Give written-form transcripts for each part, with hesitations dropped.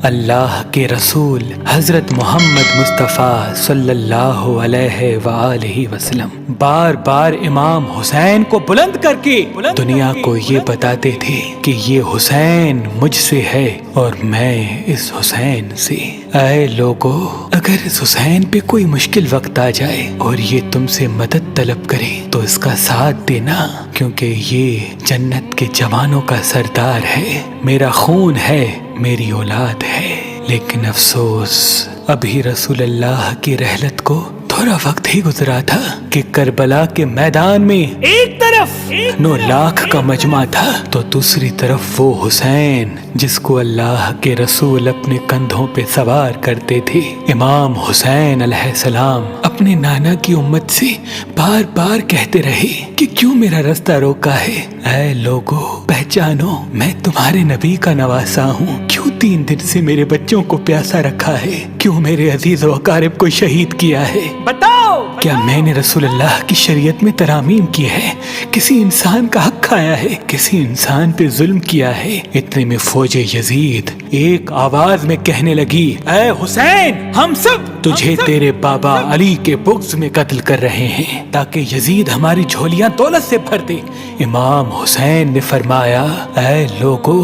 اللہ کے رسول حضرت محمد مصطفیٰ صلی اللہ علیہ وآلہ وسلم بار بار امام حسین کو بلند کر کے دنیا کو یہ بتاتے تھے کہ یہ حسین مجھ سے ہے اور میں اس حسین سے۔ اے لوگو، اگر اس حسین پہ کوئی مشکل وقت آ جائے اور یہ تم سے مدد طلب کرے تو اس کا ساتھ دینا، کیونکہ یہ جنت کے جوانوں کا سردار ہے، میرا خون ہے، میری اولاد ہے۔ لیکن افسوس، ابھی رسول اللہ کی رحلت کو تھوڑا وقت ہی گزرا تھا کہ کربلا کے میدان میں ایک طرف 9 لاکھ کا مجمع تھا تو دوسری طرف وہ حسین جس کو اللہ کے رسول اپنے کندھوں پہ سوار کرتے تھے۔ امام حسین علیہ السلام اپنے نانا کی امت سے بار بار کہتے رہے کہ کیوں میرا رستہ روکا ہے؟ اے لوگو، پہچانو، میں تمہارے نبی کا نواسا ہوں۔ کیوں 3 دن سے میرے بچوں کو پیاسا رکھا ہے؟ کیوں میرے عزیز و اقارب کو شہید کیا ہے؟ بتاؤ، کیا میں نے رسول اللہ کی شریعت میں ترامیم کی ہے؟ کسی انسان کا حق کھایا ہے؟ کسی انسان پہ ظلم کیا ہے؟ اتنے میں فوج یزید ایک آواز میں کہنے لگی، اے حسین، ہم سب تجھے تیرے بابا علی کے بغض میں قتل کر رہے ہیں تاکہ یزید ہماری جھولیاں دولت سے بھر دے۔ امام حسین نے فرمایا، اے لوگو،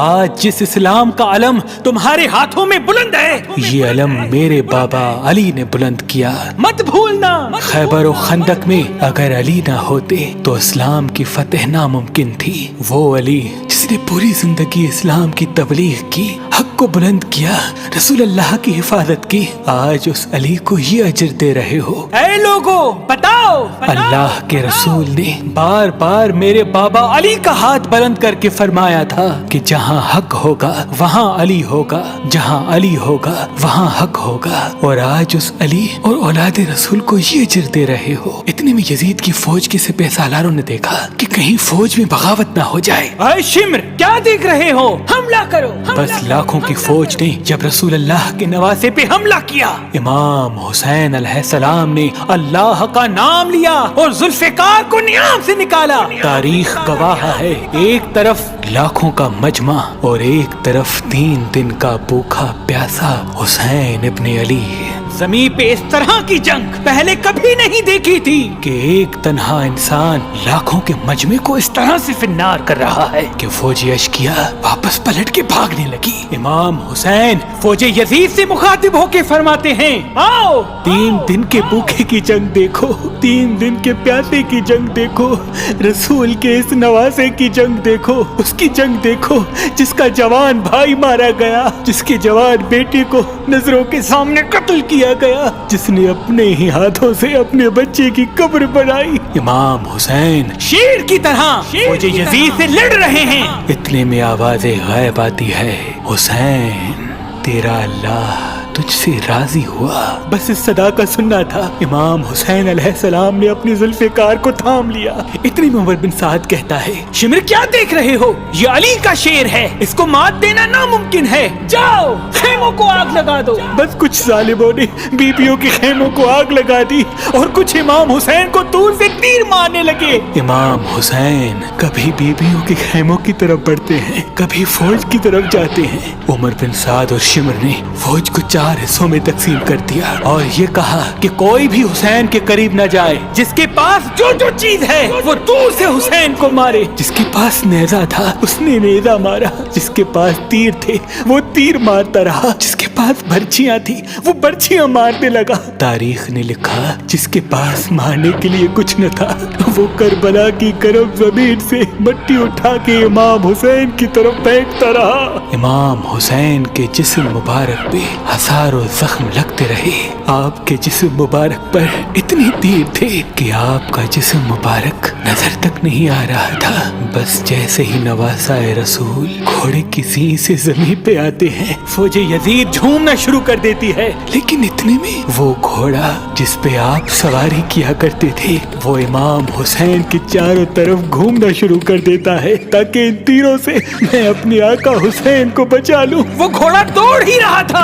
آج جس اسلام کا علم تمہارے ہاتھوں میں بلند ہے، یہ علم میرے بابا علی نے بلند کیا۔ مت بھولنا، خیبر و خندق میں اگر علی نہ ہوتے تو اسلام کی فتح ناممکن تھی۔ وہ علی جس نے پوری زندگی اسلام کی تبلیغ کی، حق کو بلند کیا، رسول اللہ کی حفاظت کی، آج اس علی کو یہ اجر دے رہے ہو۔ اے لوگو، بتاؤ، اللہ کے رسول نے بار بار میرے بابا علی کا ہاتھ بلند کر کے فرمایا تھا کہ جہاں حق ہوگا وہاں علی ہوگا، جہاں علی ہوگا وہاں حق ہوگا، اور آج اس علی اور اولاد رسول کو یہ اجر دے رہے ہو۔ اتنے میں یزید کی فوج کے سپہ سالاروں نے دیکھا کہ کہیں فوج میں بغاوت نہ ہو جائے۔ اے شمر، کیا دیکھ رہے ہو؟ حملہ کرو۔ بس لاکھوں کی فوج نے جب رسول اللہ کے نواسے پہ حملہ کیا، امام حسین علیہ السلام نے اللہ کا نام لیا اور ذوالفقار کو نیام سے نکالا۔ تاریخ گواہ ہے، ایک طرف لاکھوں کا مجمع اور ایک طرف 3 دن کا بھوکا پیاسا حسین ابن علی۔ زمین پہ اس طرح کی جنگ پہلے کبھی نہیں دیکھی تھی کہ ایک تنہا انسان لاکھوں کے مجمع کو اس طرح سے فنار کر رہا ہے کہ فوج اشکیا واپس پلٹ کے بھاگنے لگی۔ امام حسین فوج یزید سے مخاطب ہو کے فرماتے ہیں، آؤ، 3 دن کے بھوکے کی جنگ دیکھو، 3 دن کے پیاسے کی جنگ دیکھو، رسول کے اس نواسے کی جنگ دیکھو، اس کی جنگ دیکھو جس کا جوان بھائی مارا گیا، جس کے جوان بیٹے کو نظروں کے سامنے قتل کیا گیا، جس نے اپنے ہی ہاتھوں سے اپنے بچے کی قبر بنائی۔ امام حسین شیر کی طرح فوج یزید سے لڑ رہے ہیں۔ اتنے میں آواز غائب آتی ہے، حسین، تیرا اللہ تجھ سے راضی ہوا۔ بس اس صدا کا سننا تھا، امام حسین علیہ السلام نے اپنی ذوالفقار کو تھام لیا۔ اتنی میں عمر بن سعد کہتا ہے، شمر، کیا دیکھ رہے ہو؟ یہ علی کا شیر ہے، اس کو مات دینا ناممکن ہے، جاؤ خیموں کو آگ لگا دو۔ بس کچھ ظالموں نے بیبیوں کے خیموں کو آگ لگا دی اور کچھ امام حسین کو دور سے تیر مارنے لگے۔ امام حسین کبھی بیبیوں کے خیموں کی طرف بڑھتے ہیں، کبھی فوج کی طرف جاتے ہیں۔ عمر بن سعد اور شمر نے فوج کو 4 حصوں میں تقسیم کر دیا اور یہ کہا کہ کوئی بھی حسین کے قریب نہ جائے، جس کے پاس جو چیز ہے وہ دور سے حسین کو مارے۔ جس کے پاس نیزہ تھا اس نے نیزہ مارا، جس کے پاس تیر تھے وہ تیر مارتا رہا، جس کے پاس برچیاں تھی وہ برچیاں مارنے لگا۔ تاریخ نے لکھا جس کے پاس مارنے کے لیے کچھ نہ تھا وہ کربلا کی گرم زمین سے مٹی اٹھا کے امام حسین کی طرف پھینکتا رہا۔ امام حسین کے جسم مبارک پہ ہزاروں زخم لگتے رہے، آپ کے جسم مبارک پر اتنے تیر تھے کہ آپ کا جسم مبارک نظر تک نہیں آ رہا تھا۔ بس جیسے ہی نواسا رسول گھوڑے کی زین سے زمین پہ آتے ہیں، فوج یزید جھومنا شروع کر دیتی ہے، لیکن اتنے میں وہ گھوڑا جس پہ آپ سواری کیا کرتے تھے وہ امام حسین کے چاروں طرف گھومنا شروع کر دیتا ہے تاکہ ان تیروں سے میں اپنے آقا حسین کو بچا لوں۔ وہ گھوڑا دوڑ ہی رہا تھا،